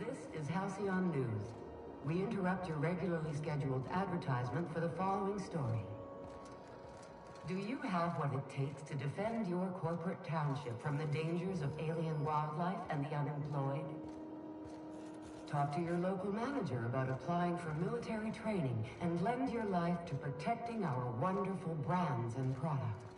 This is Halcyon News. We interrupt your regularly scheduled advertisement for the following story. Do you have what it takes to defend your corporate township from the dangers of alien wildlife and the unemployed? Talk to your local manager about applying for military training and lend your life to protecting our wonderful brands and products.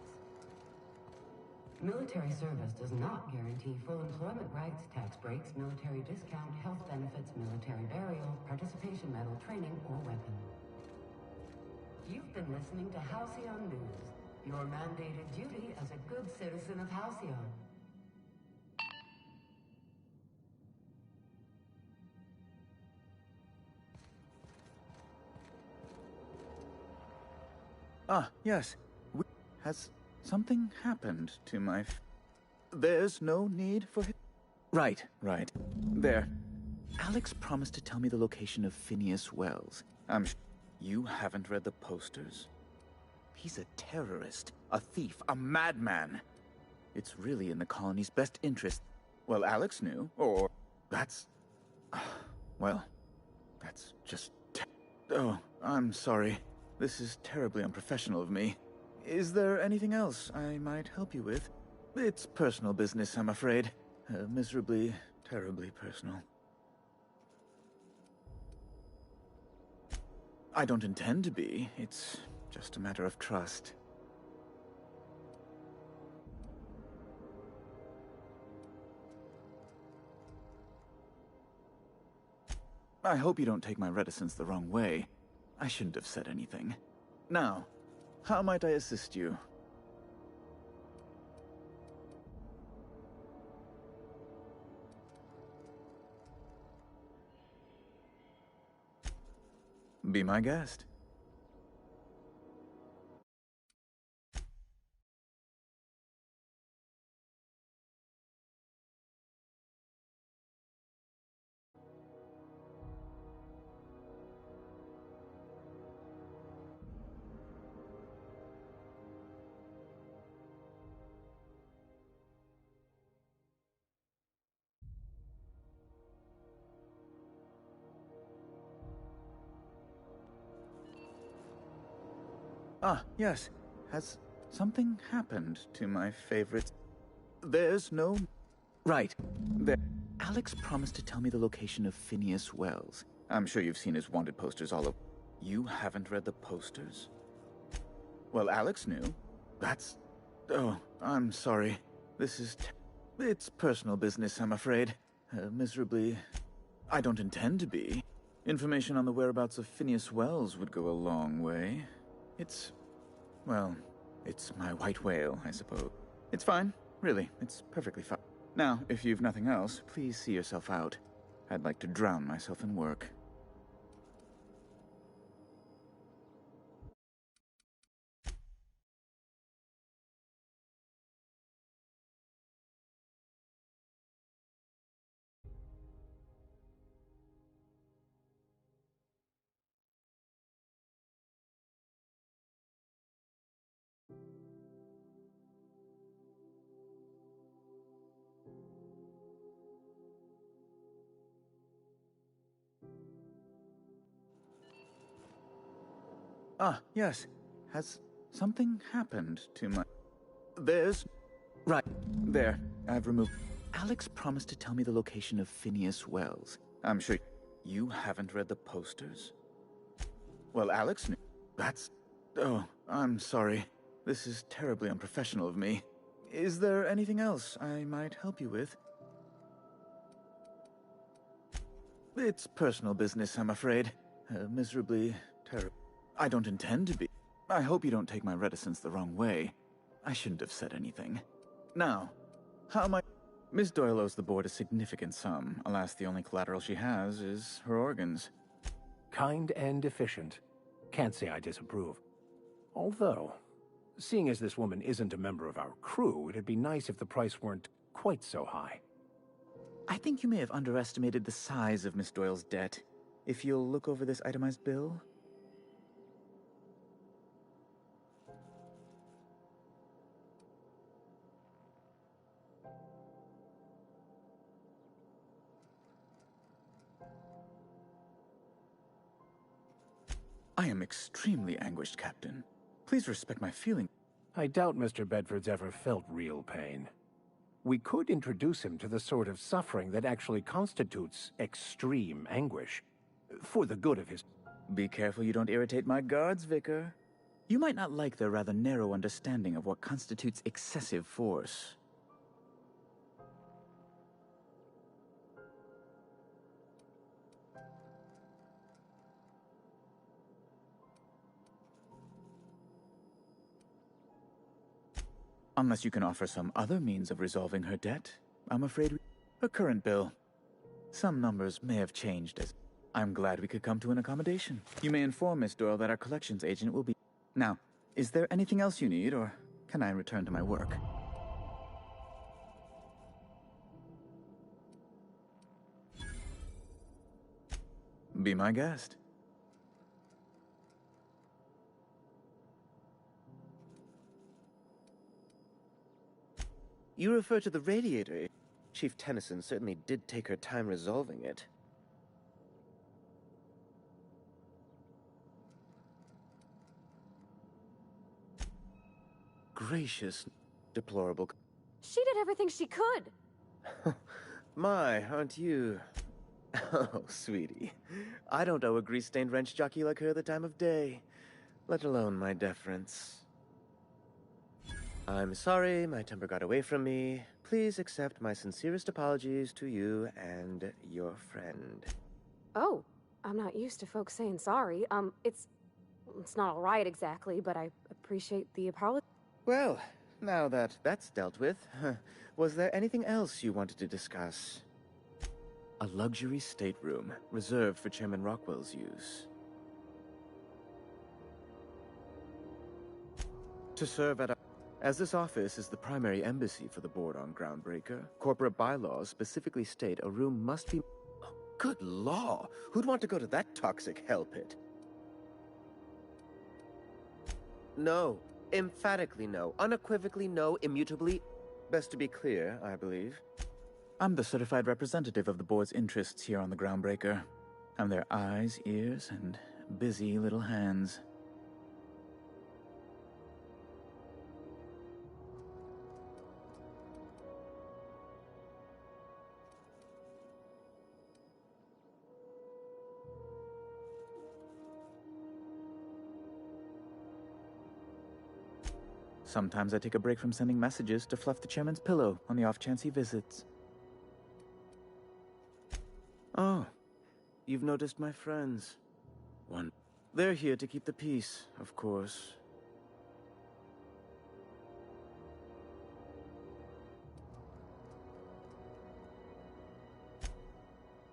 Military service does not guarantee full employment rights, tax breaks, military discount, health benefits, military burial, participation medal, training, or weapon. You've been listening to Halcyon News, your mandated duty as a good citizen of Halcyon. Yes. Has something happened to my There's no need for Right. There. Alex promised to tell me the location of Phineas Wells. You haven't read the posters? He's a terrorist, a thief, a madman. It's really in the colony's best interest. Well, Alex knew, or that's... Well, that's just... Oh, I'm sorry. This is terribly unprofessional of me. Is there anything else I might help you with? It's personal business, I'm afraid. Miserably, terribly personal. I don't intend to be. It's just a matter of trust. I hope you don't take my reticence the wrong way. I shouldn't have said anything. Now, how might I assist you? Be my guest. Yes. Has something happened to my favorite... There's no... Right. There. Alex promised to tell me the location of Phineas Wells. I'm sure you've seen his wanted posters all over. You haven't read the posters? Well, Alex knew. That's... Oh, I'm sorry. This is... It's personal business, I'm afraid. Miserably... I don't intend to be. Information on the whereabouts of Phineas Wells would go a long way. It's... well, it's my white whale, I suppose. It's fine. Really, it's perfectly fine. Now, if you've nothing else, please see yourself out. I'd like to drown myself in work. Yes. Has something happened to my... There's... Right. There. I've removed... Alex promised to tell me the location of Phineas Wells. I'm sure you haven't read the posters? Well, Alex knew... That's... Oh, I'm sorry. This is terribly unprofessional of me. Is there anything else I might help you with? It's personal business, I'm afraid. Miserably terrible. I don't intend to be. I hope you don't take my reticence the wrong way. I shouldn't have said anything. Now, how am I... Miss Doyle owes the board a significant sum. Alas, the only collateral she has is her organs. Kind and efficient. Can't say I disapprove. Although, seeing as this woman isn't a member of our crew, it'd be nice if the price weren't quite so high. I think you may have underestimated the size of Miss Doyle's debt. If you'll look over this itemized bill... I am extremely anguished, Captain. Please respect my feeling. I doubt Mr. Bedford's ever felt real pain. We could introduce him to the sort of suffering that actually constitutes extreme anguish, for the good of his... Be careful you don't irritate my guards, Vicar. You might not like their rather narrow understanding of what constitutes excessive force. Unless you can offer some other means of resolving her debt, I'm afraid her current bill. Some numbers may have changed as... I'm glad we could come to an accommodation. You may inform Miss Doyle that our collections agent will be... Now, is there anything else you need, or can I return to my work? Be my guest. You refer to the radiator. Chief Tennyson certainly did take her time resolving it. Gracious, deplorable. She did everything she could. My, aren't you? Oh, sweetie. I don't owe a grease-stained wrench jockey like her the time of day, let alone my deference. I'm sorry, my temper got away from me. Please accept my sincerest apologies to you and your friend. Oh, I'm not used to folks saying sorry. It's not all right exactly, but I appreciate the apology. Well, now that that's dealt with, was there anything else you wanted to discuss? A luxury stateroom reserved for Chairman Rockwell's use. To serve at a... As this office is the primary embassy for the board on Groundbreaker, corporate bylaws specifically state a room must be... Oh, good law! Who'd want to go to that toxic hell pit? No. Emphatically no. Unequivocally no. Immutably... Best to be clear, I believe. I'm the certified representative of the board's interests here on the Groundbreaker. I'm their eyes, ears, and busy little hands. Sometimes I take a break from sending messages to fluff the chairman's pillow on the off chance he visits. Oh, you've noticed my friends. They're here to keep the peace, of course.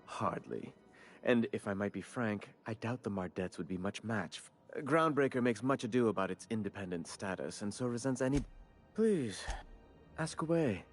Hardly. And if I might be frank, I doubt the Mardettes would be much match. Groundbreaker makes much ado about its independent status, and so resents any... Please, ask away.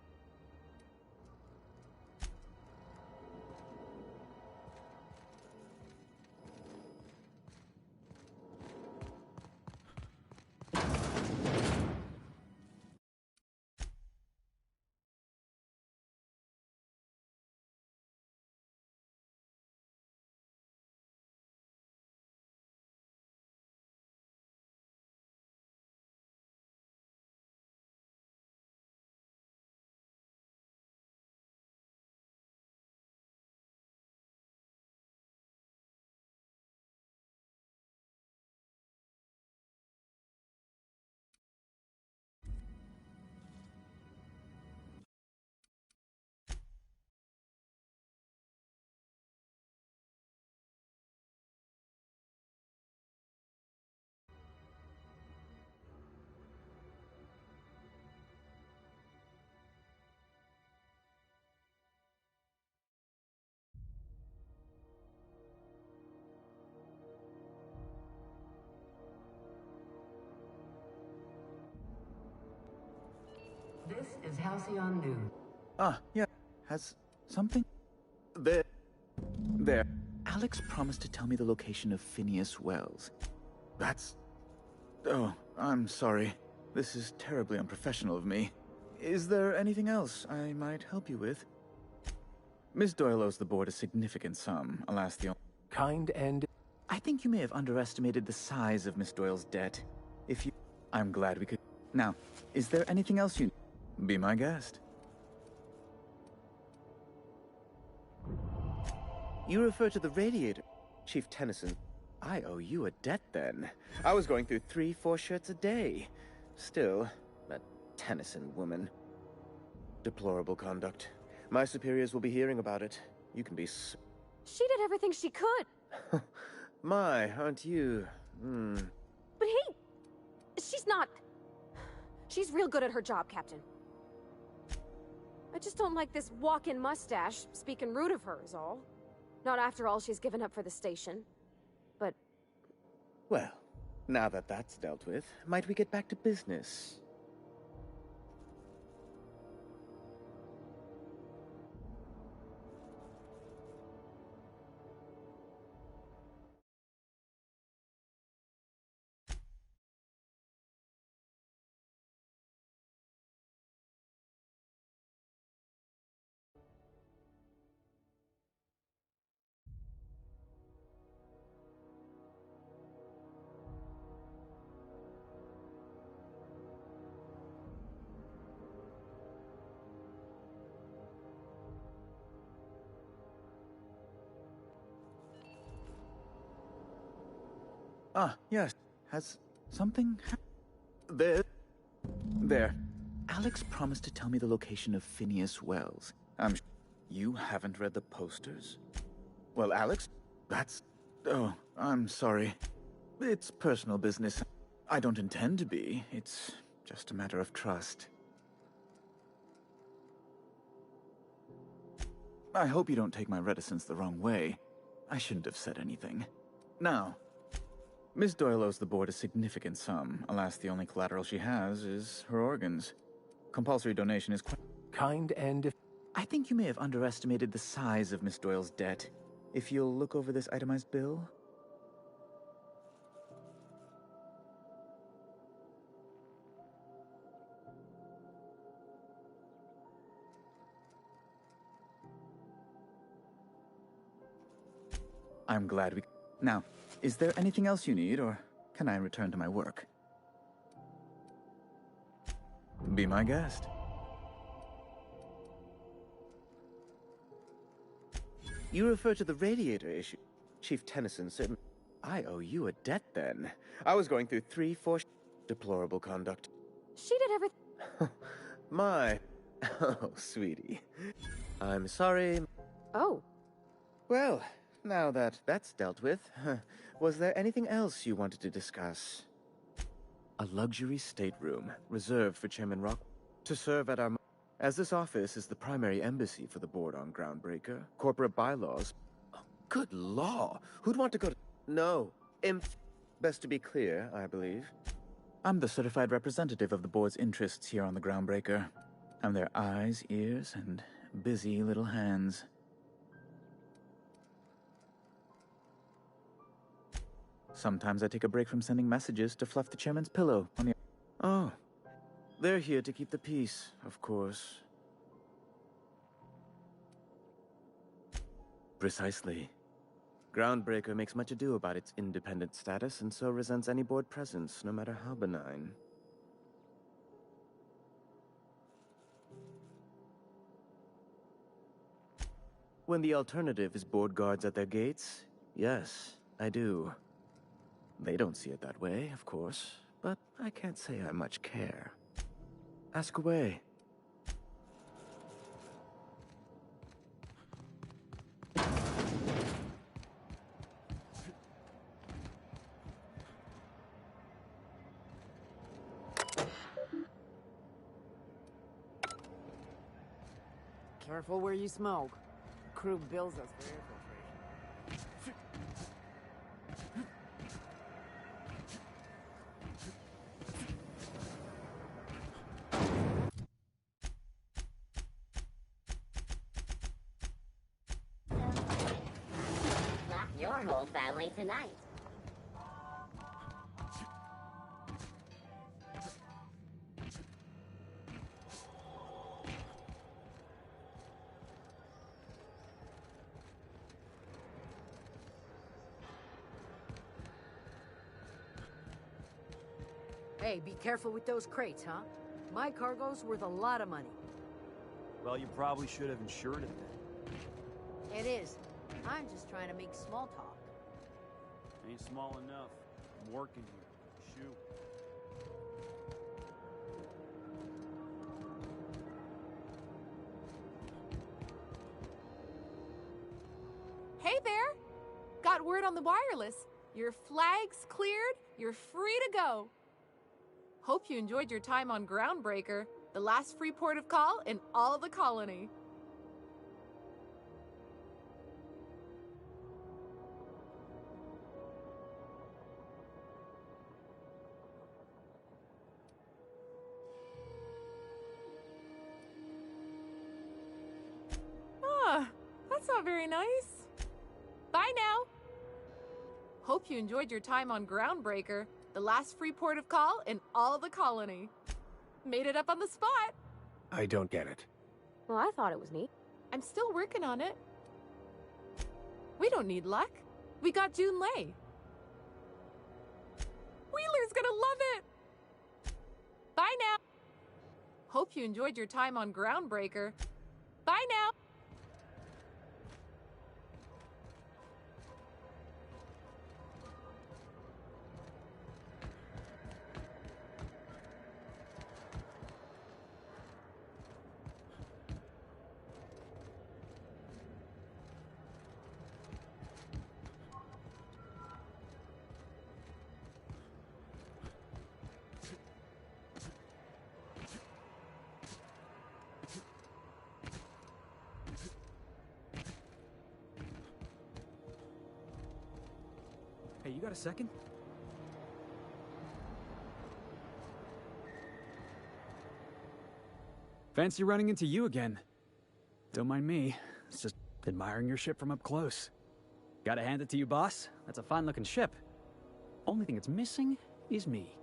This is Halcyon News. Ah, yeah. Has something... There. Alex promised to tell me the location of Phineas Wells. That's... Oh, I'm sorry. This is terribly unprofessional of me. Is there anything else I might help you with? Miss Doyle owes the board a significant sum, alas the... Kind and... I think you may have underestimated the size of Miss Doyle's debt. If you... I'm glad we could... Now, is there anything else you... Be my guest. You refer to the radiator, Chief Tennyson. I owe you a debt then. I was going through 3-4 shirts a day. Still, that Tennyson woman. Deplorable conduct. My superiors will be hearing about it. You can be She did everything she could. My, aren't you? But hey, she's not... She's real good at her job, Captain. I just don't like this walk-in mustache speaking rude of her is all. Not after all she's given up for the station. But... Well, now that that's dealt with, might we get back to business? Ah, yes. Has something There. Alex promised to tell me the location of Phineas Wells. You haven't read the posters? Well, Alex, that's... Oh, I'm sorry. It's personal business. I don't intend to be. It's just a matter of trust. I hope you don't take my reticence the wrong way. I shouldn't have said anything. Now, Miss Doyle owes the board a significant sum. Alas, the only collateral she has is her organs. Compulsory donation is quite... Kind and... I think you may have underestimated the size of Miss Doyle's debt. If you'll look over this itemized bill... I'm glad we... Now, is there anything else you need, or can I return to my work? Be my guest. You refer to the radiator issue, Chief Tennyson. Certain... I owe you a debt then. I was going through 3-4 deplorable conduct. She did everything... My... Oh, sweetie. I'm sorry. Oh. Well, now that that's dealt with, was there anything else you wanted to discuss? A luxury stateroom reserved for Chairman Rock to serve at our... As this office is the primary embassy for the board on Groundbreaker, corporate bylaws... Oh, good law! Who'd want to go to... No. Best to be clear, I believe. I'm the certified representative of the board's interests here on the Groundbreaker. I'm their eyes, ears, and busy little hands. Sometimes I take a break from sending messages to fluff the chairman's pillow on the... Oh. They're here to keep the peace, of course. Precisely. Groundbreaker makes much ado about its independent status, and so resents any board presence, no matter how benign. When the alternative is board guards at their gates, yes, I do. They don't see it that way, of course, but I can't say I much care. Ask away. Careful where you smoke. Crew bills us for air filtration. Not your whole family tonight. Hey, be careful with those crates, huh? My cargo's worth a lot of money. Well, you probably should have insured it then. It is. I'm just trying to make small talk. Ain't small enough. I'm working here. Shoot. Hey there! Got word on the wireless. Your flag's cleared, you're free to go. Hope you enjoyed your time on Groundbreaker, the last free port of call in all of the colony. Ah, that's not very nice. Bye now. Hope you enjoyed your time on Groundbreaker, the last free port of call in all of the colony. Made it up on the spot. I don't get it. Well, I thought it was neat. I'm still working on it. We don't need luck. We got June Lay. Wheeler's gonna love it. Bye now. Hope you enjoyed your time on Groundbreaker. Bye now. Hey, you got a second? Fancy running into you again. Don't mind me. It's just admiring your ship from up close. Gotta hand it to you, boss. That's a fine-looking ship. Only thing it's missing is me.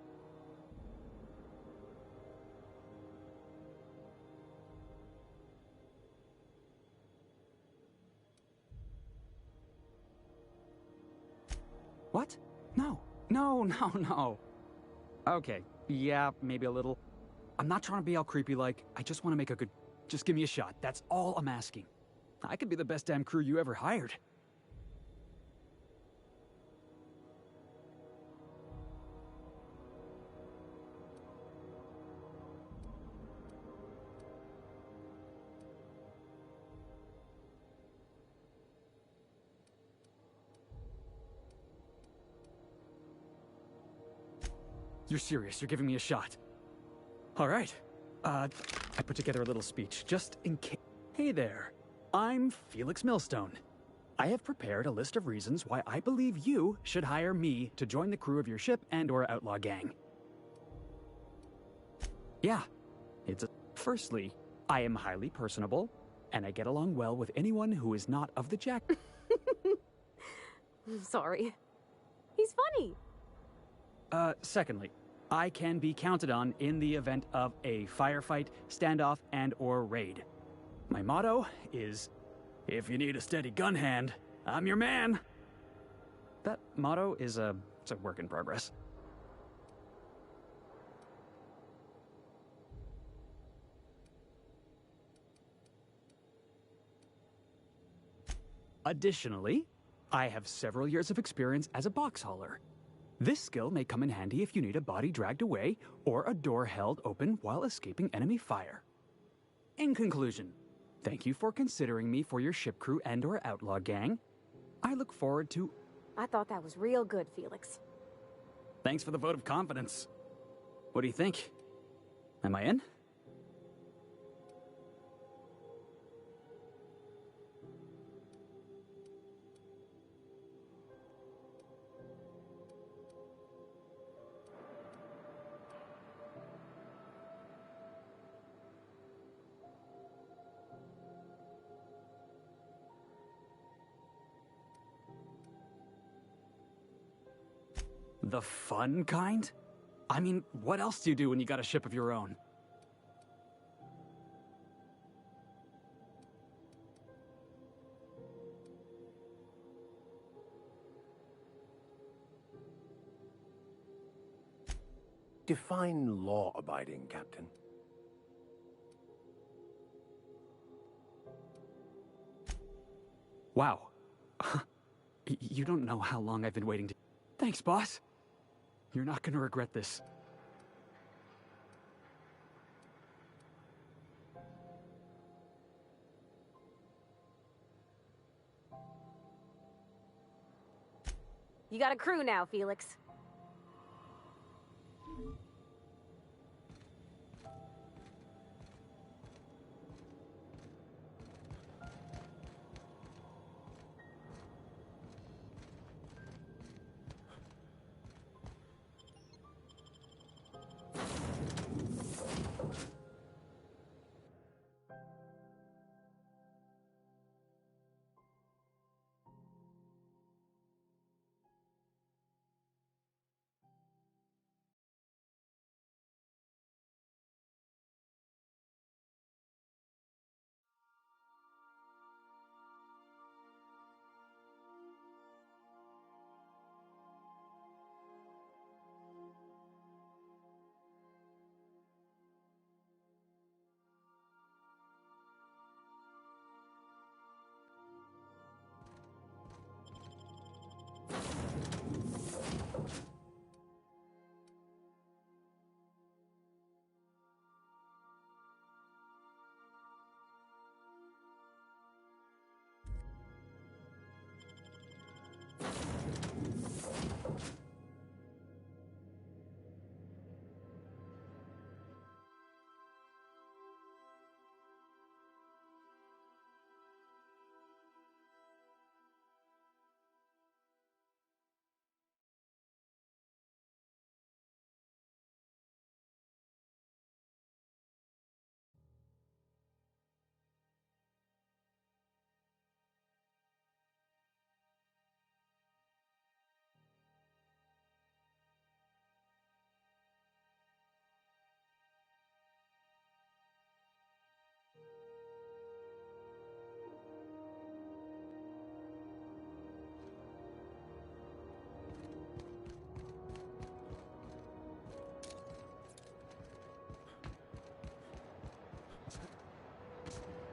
What? No. No. Okay, yeah, maybe a little. I'm not trying to be all creepy like. I just want to make a good... Just give me a shot. That's all I'm asking. I could be the best damn crew you ever hired. You're serious. You're giving me a shot. All right. I put together a little speech, just in case. Hey there. I'm Felix Millstone. I have prepared a list of reasons why I believe you should hire me to join the crew of your ship and/or outlaw gang. Yeah. Firstly, I am highly personable, and I get along well with anyone who is not of the Jack... I'm sorry. He's funny. Secondly, I can be counted on in the event of a firefight, standoff, and/or raid. My motto is, if you need a steady gun hand, I'm your man. That motto is it's a work in progress. Additionally, I have several years of experience as a box hauler. This skill may come in handy if you need a body dragged away or a door held open while escaping enemy fire. In conclusion, thank you for considering me for your ship crew and/or outlaw gang. I look forward to... I thought that was real good, Felix. Thanks for the vote of confidence. What do you think? Am I in? The fun kind? I mean, what else do you do when you got a ship of your own? Define law-abiding, Captain. Wow. You don't know how long I've been waiting to... Thanks, boss. You're not gonna regret this. You got a crew now, Felix.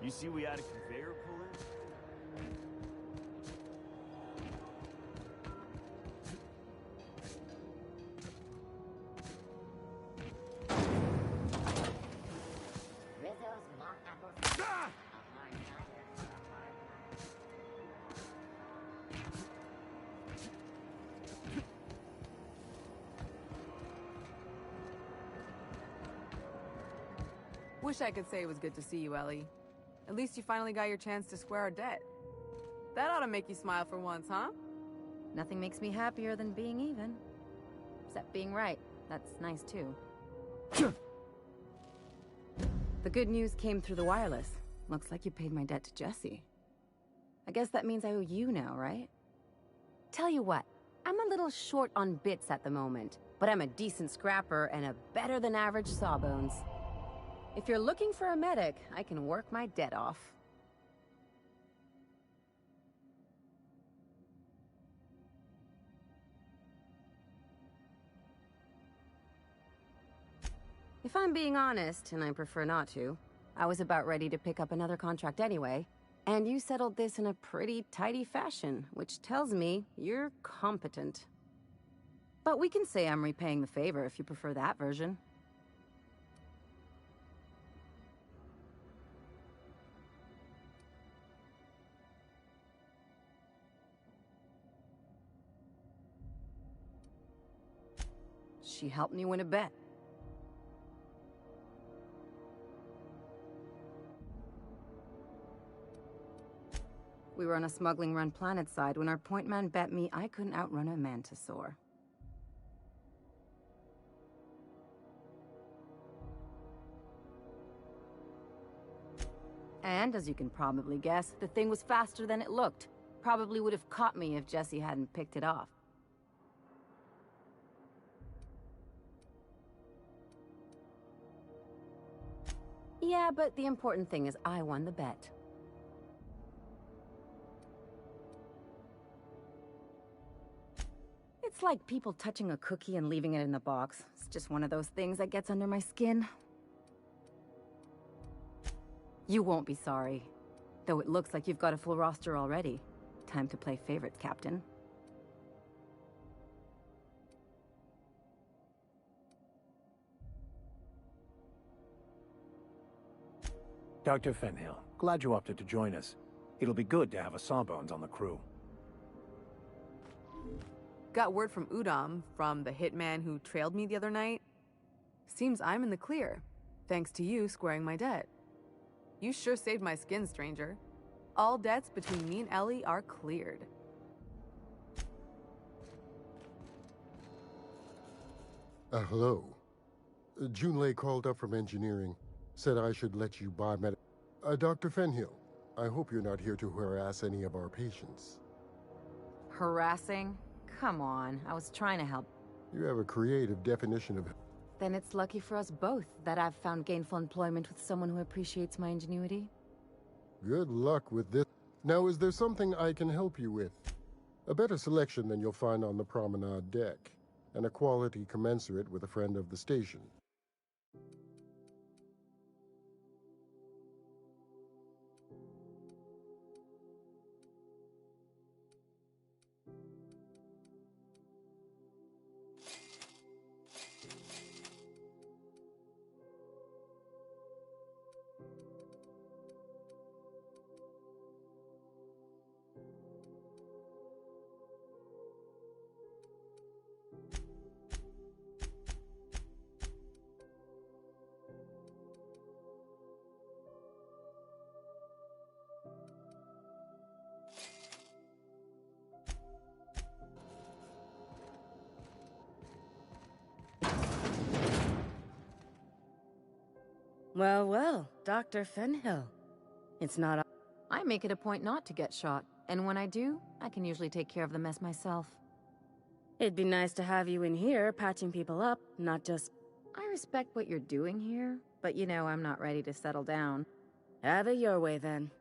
You see we had a conveyor pull in? Rizzo's mock apple. A hard cider for a hard life. Wish I could say it was good to see you, Ellie. At least you finally got your chance to square our debt. That ought to make you smile for once, huh? Nothing makes me happier than being even. Except being right. That's nice, too. The good news came through the wireless. Looks like you paid my debt to Jesse. I guess that means I owe you now, right? Tell you what, I'm a little short on bits at the moment, but I'm a decent scrapper and a better-than-average sawbones. If you're looking for a medic, I can work my debt off. If I'm being honest, and I prefer not to, I was about ready to pick up another contract anyway, and you settled this in a pretty tidy fashion, which tells me you're competent. But we can say I'm repaying the favor if you prefer that version. She helped me win a bet. We were on a smuggling run planetside when our point man bet me I couldn't outrun a Mantisaur. And, as you can probably guess, the thing was faster than it looked. Probably would have caught me if Jesse hadn't picked it off. Yeah, but the important thing is I won the bet. It's It's like people touching a cookie and leaving it in the box. It's just one of those things that gets under my skin. You won't be sorry. Though it looks like you've got a full roster already. Time to play favorites, Captain. Dr. Fenhill, glad you opted to join us. It'll be good to have a Sawbones on the crew. Got word from Udom, from the hitman who trailed me the other night. Seems I'm in the clear, thanks to you squaring my debt. You sure saved my skin, stranger. All debts between me and Ellie are cleared. Hello. Junlei called up from engineering. Said I should let you buy Dr. Fenhill, I hope you're not here to harass any of our patients. Harassing? Come on, I was trying to help. You have a creative definition of... Then it's lucky for us both that I've found gainful employment with someone who appreciates my ingenuity. Good luck with this. Now, is there something I can help you with? A better selection than you'll find on the promenade deck, and a quality commensurate with a friend of the station. Well, well, Dr. Fenhill. It's not I make it a point not to get shot, and when I do, I can usually take care of the mess myself. It'd be nice to have you in here, patching people up, not just... I respect what you're doing here, but you know I'm not ready to settle down. Have it your way, then.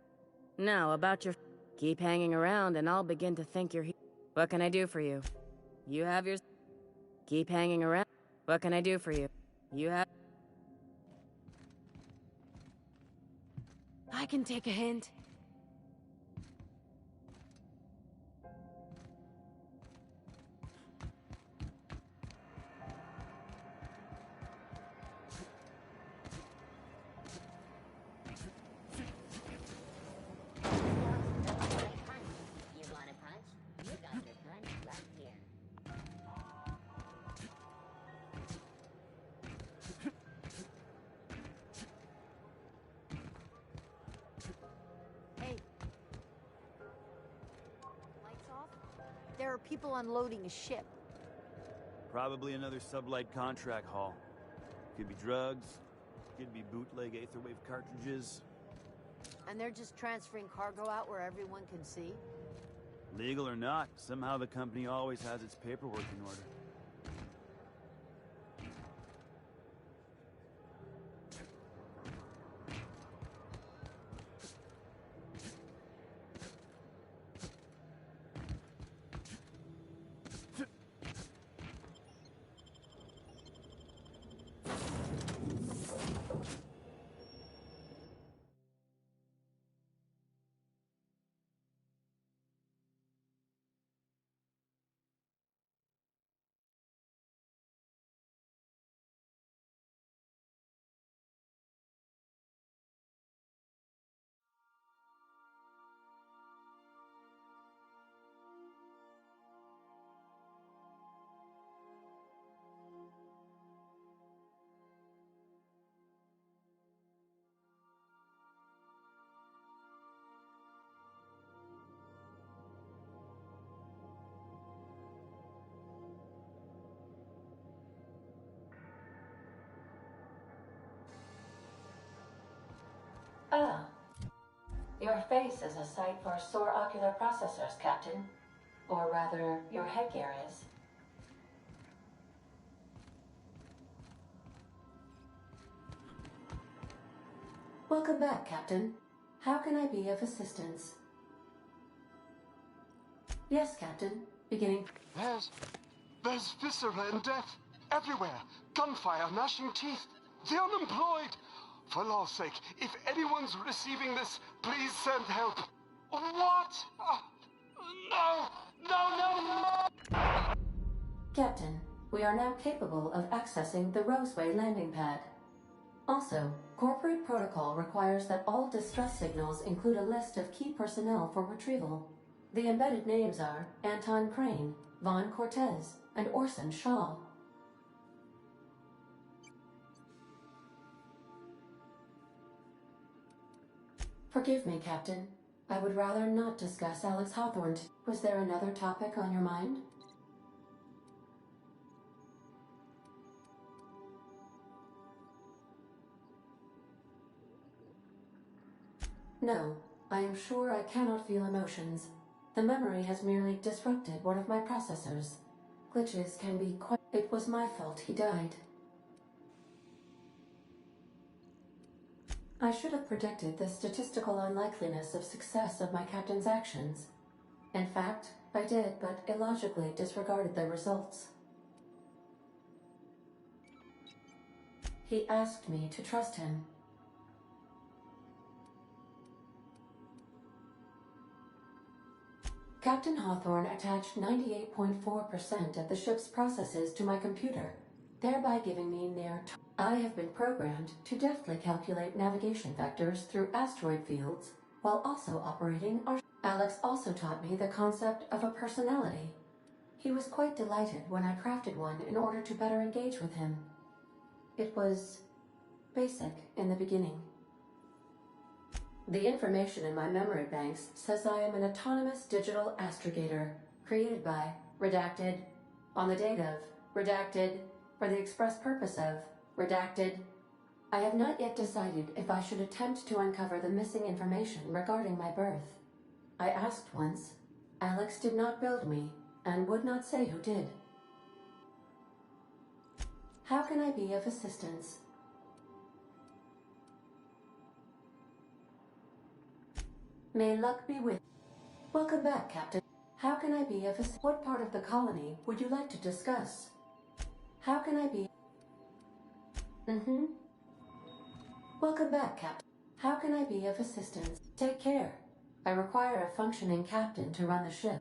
Now, about your... Keep hanging around, and I'll begin to think you're here. What can I do for you? You have your... Keep hanging around. What can I do for you? You have... I can take a hint. There are people unloading a ship. Probably another sublight contract haul. Could be drugs, could be bootleg Aetherwave cartridges. And they're just transferring cargo out where everyone can see? Legal or not, somehow the company always has its paperwork in order. Ah. Your face is a sight for sore ocular processors, Captain. Or rather, your headgear is. Welcome back, Captain. How can I be of assistance? Yes, Captain. Beginning... There's viscera and death everywhere. Gunfire, gnashing teeth. The unemployed. For law's sake, if anyone's receiving this, please send help. What? No! No, no, no! Captain, we are now capable of accessing the Roseway landing pad. Also, corporate protocol requires that all distress signals include a list of key personnel for retrieval. The embedded names are Anton Crane, Vaughn Cortez, and Orson Shaw. Forgive me, Captain. I would rather not discuss Alex Hawthorne. Was there another topic on your mind? No, I am sure I cannot feel emotions. The memory has merely disrupted one of my processors. Glitches can be quite... It was my fault he died. I should have predicted the statistical unlikeliness of success of my captain's actions. In fact, I did, but illogically disregarded the results. He asked me to trust him. Captain Hawthorne attached 98.4% of the ship's processes to my computer, thereby giving me near... I have been programmed to deftly calculate navigation vectors through asteroid fields, while also operating our... Alex also taught me the concept of a personality. He was quite delighted when I crafted one in order to better engage with him. It was basic in the beginning. The information in my memory banks says I am an autonomous digital astrogator, created by, redacted, on the date of, redacted, for the express purpose of, redacted. I have not yet decided if I should attempt to uncover the missing information regarding my birth. I asked once. Alex did not build me, and would not say who did. How can I be of assistance? May luck be with... Welcome back, Captain. How can I be of assistance? What part of the colony would you like to discuss? How can I be... Welcome back, Captain. How can I be of assistance? Take care. I require a functioning captain to run the ship.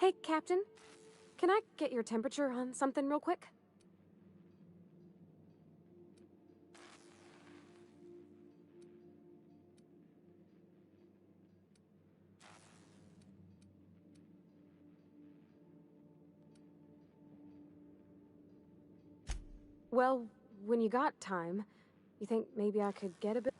Hey, Captain. Can I get your temperature on something real quick? Well, when you got time, you think maybe I could get a bit?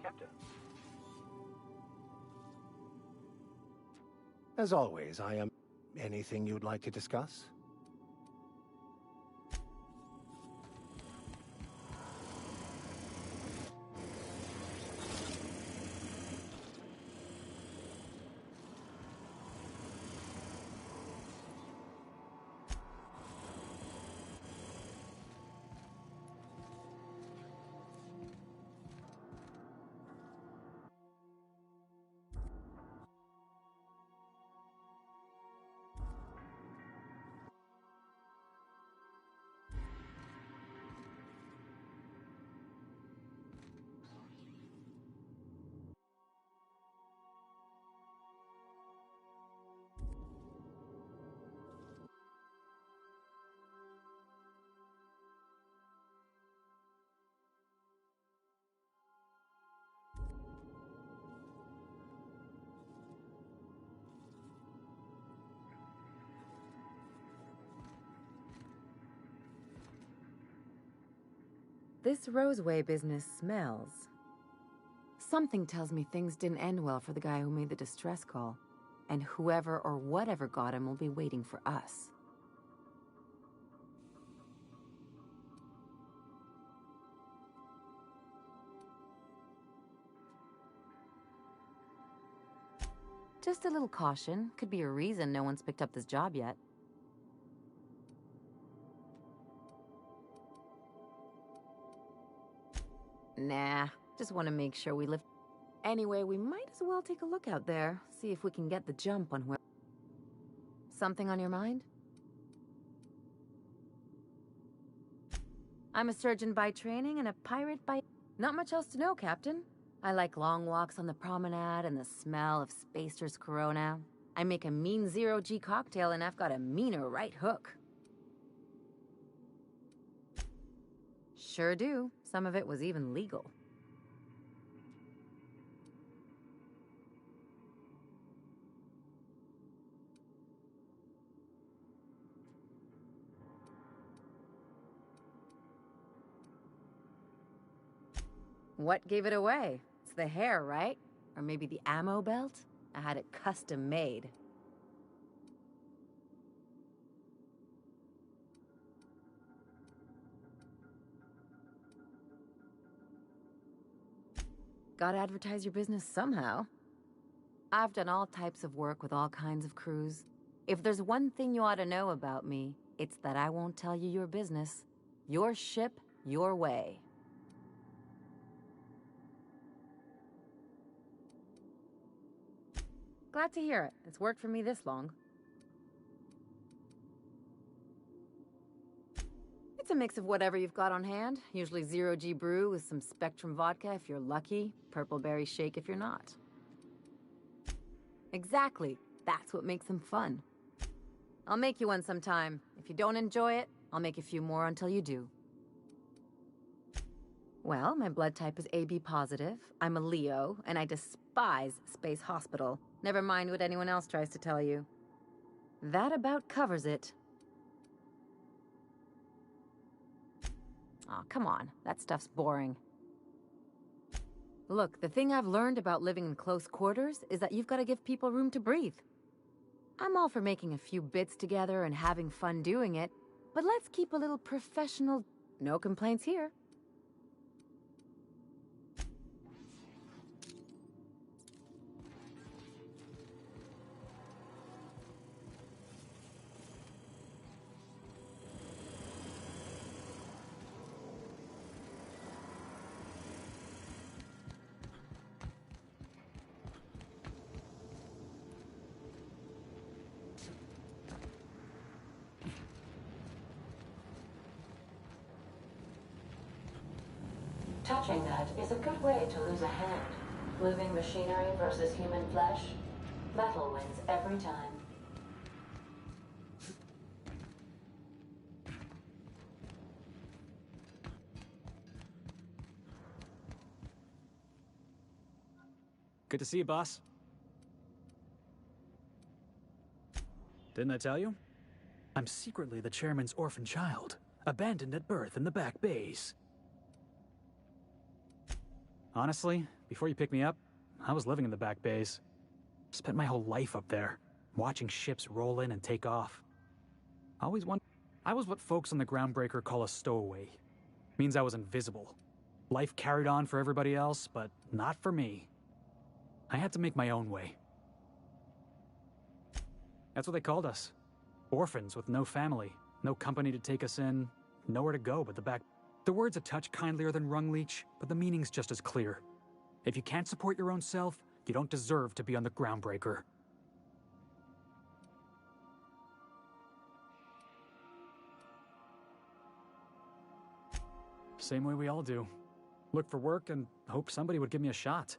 Captain. As always, I am... Anything you'd like to discuss? This Roseway business smells. Something tells me things didn't end well for the guy who made the distress call. And whoever or whatever got him will be waiting for us. Just a little caution. Could be a reason no one's picked up this job yet. Nah, just want to make sure we live. Anyway, we might as well take a look out there, see if we can get the jump on where... Something on your mind? I'm a surgeon by training and a pirate by... Not much else to know, Captain. I like long walks on the promenade and the smell of Spacer's Corona. I make a mean zero-G cocktail and I've got a meaner right hook. Sure do. Some of it was even legal. What gave it away? It's the hair, right? Or maybe the ammo belt? I had it custom made. Gotta advertise your business somehow. I've done all types of work with all kinds of crews. If there's one thing you ought to know about me, it's that I won't tell you your business. Your ship, your way. Glad to hear it. It's worked for me this long. It's a mix of whatever you've got on hand. Usually zero-G brew with some Spectrum vodka if you're lucky, purple berry shake if you're not. Exactly. That's what makes them fun. I'll make you one sometime. If you don't enjoy it, I'll make a few more until you do. Well, my blood type is AB positive. I'm a Leo, and I despise Space Hospital. Never mind what anyone else tries to tell you. That about covers it. Aw, come on. That stuff's boring. Look, the thing I've learned about living in close quarters is that you've got to give people room to breathe. I'm all for making a few bits together and having fun doing it, but let's keep a little professional... No complaints here. Touching that is a good way to lose a hand. Living machinery versus human flesh. Metal wins every time. Good to see you, boss. Didn't I tell you? I'm secretly the chairman's orphan child, abandoned at birth in the back bays. Honestly, before you picked me up, I was living in the back bays. Spent my whole life up there, watching ships roll in and take off. I was what folks on the Groundbreaker call a stowaway. Means I was invisible. Life carried on for everybody else, but not for me. I had to make my own way. That's what they called us. Orphans with no family, no company to take us in, nowhere to go but the back. The word's a touch kindlier than Rungleech, but the meaning's just as clear. If you can't support your own self, you don't deserve to be on the Groundbreaker. Same way we all do. Look for work and hope somebody would give me a shot.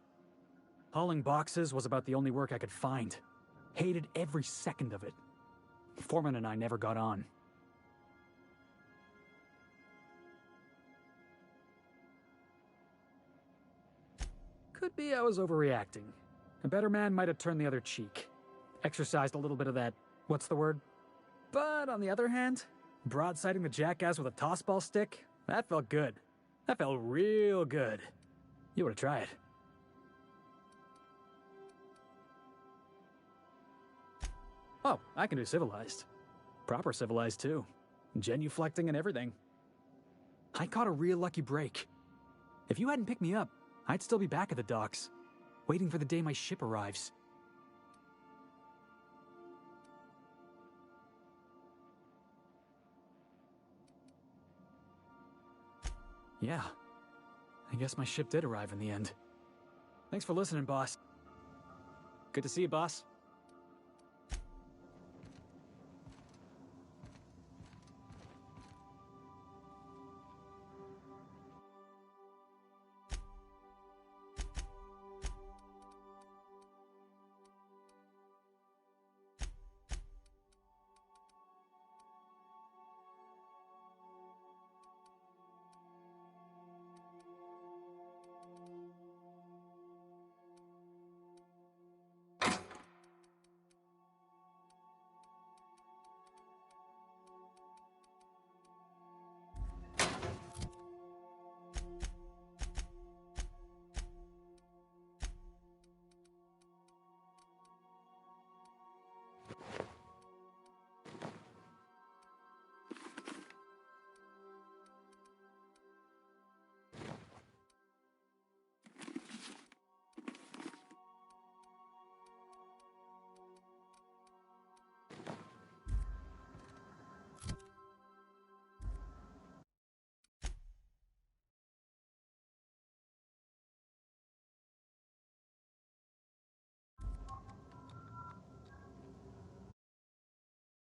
Hauling boxes was about the only work I could find. Hated every second of it. Foreman and I never got on. Could be I was overreacting. A better man might have turned the other cheek. Exercised a little bit of that, what's the word? But on the other hand, broadsiding the jackass with a tossball stick, that felt good. That felt real good. You ought to try it. Oh, I can do civilized. Proper civilized, too. Genuflecting and everything. I caught a real lucky break. If you hadn't picked me up, I'd still be back at the docks, waiting for the day my ship arrives. Yeah. I guess my ship did arrive in the end. Thanks for listening, boss. Good to see you, boss.